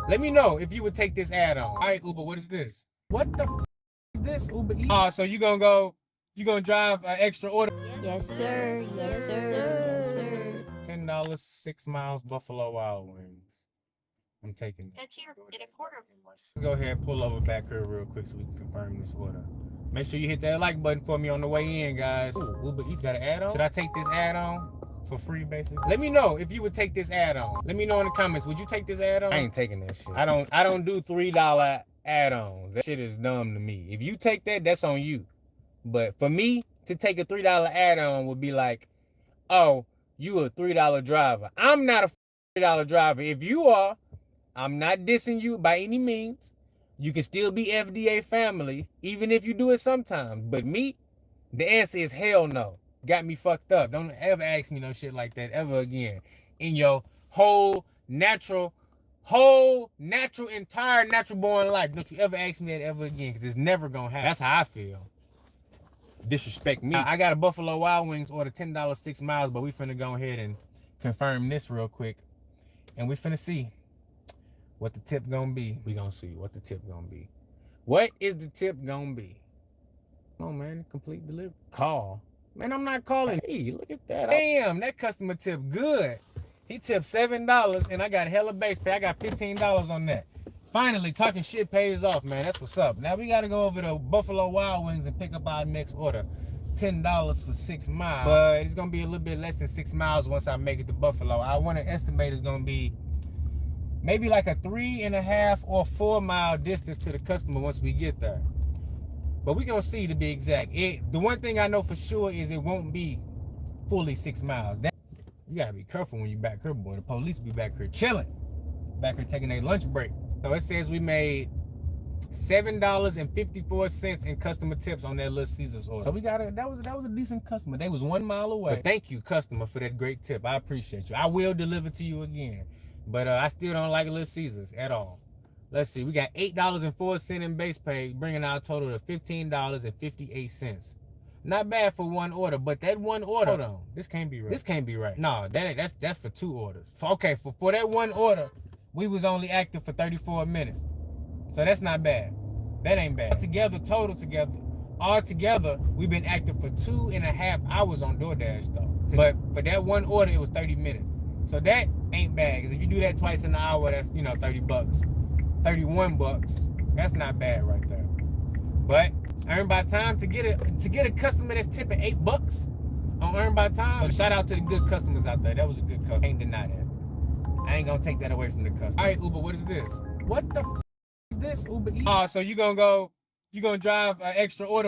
Let me know if you would take this add-on. All right, Uber, what is this? What the is this, Uber Eats? Oh, so you gonna drive an extra order? Yes, sir. Yes, sir. Yes, sir. $10, 6 miles, Buffalo Wild Wings. I'm taking it. That's here in a quarter. Let's go ahead and pull over back here real quick so we can confirm this order. Make sure you hit that like button for me on the way in, guys. Ooh, Uber Eats got an add-on? Should I take this add-on for free, basically? Let me know if you would take this add-on. Let me know in the comments. Would you take this add-on? I ain't taking that shit. I don't do $3 add-ons. That shit is dumb to me. If you take that, that's on you. But for me to take a $3 add-on would be like, oh, you a $3 driver. I'm not a $3 driver. If you are, I'm not dissing you by any means. You can still be FDA family, even if you do it sometimes. But me, the answer is hell no. Got me fucked up. Don't ever ask me no shit like that ever again. In your entire natural born life. Don't you ever ask me that ever again, because it's never gonna happen. That's how I feel. Disrespect me. I got a Buffalo Wild Wings order, $10, 6 miles, but we finna go ahead and confirm this real quick. And we finna see what the tip gonna be. We gonna see what the tip gonna be. What is the tip gonna be? Come on, man, complete delivery. Call. Man, I'm not calling. Hey, look at that. Damn, that customer tip good. He tipped $7 and I got hella base pay. I got $15 on that. Finally, talking shit pays off, man. That's what's up. Now we gotta go over to Buffalo Wild Wings and pick up our next order. $10 for 6 miles. But it's gonna be a little bit less than 6 miles once I make it to Buffalo. I wanna estimate it's gonna be maybe like a 3.5 or 4 mile distance to the customer once we get there. But we're gonna see to be exact. The one thing I know for sure is it won't be fully 6 miles. You gotta be careful when you back here, boy. The police be back here chilling. Back here taking a lunch break. So it says we made $7.54 in customer tips on that Little Caesars order. So we got that was a decent customer. They was 1 mile away. But thank you, customer, for that great tip. I appreciate you. I will deliver to you again. But I still don't like Little Caesars at all. Let's see, we got $8.04 in base pay, bringing our total to $15.58. Not bad for one order, but that one order, hold on, this can't be right. This can't be right. No, that's for 2 orders. Okay, for that one order, we was only active for 34 minutes. So that's not bad. That ain't bad. All together, we've been active for 2.5 hours on DoorDash though. But for that one order, it was 30 minutes. So that ain't bad, because if you do that twice in an hour, that's, you know, $30. 31 bucks. That's not bad right there. But earn by time, to get a customer that's tipping $8 on earn by time. So shout out to the good customers out there. That was a good customer. Ain't deny that. I ain't gonna take that away from the customer. All right, Uber, what is this? What the is this, Uber Eats? Oh, so you gonna drive an extra order for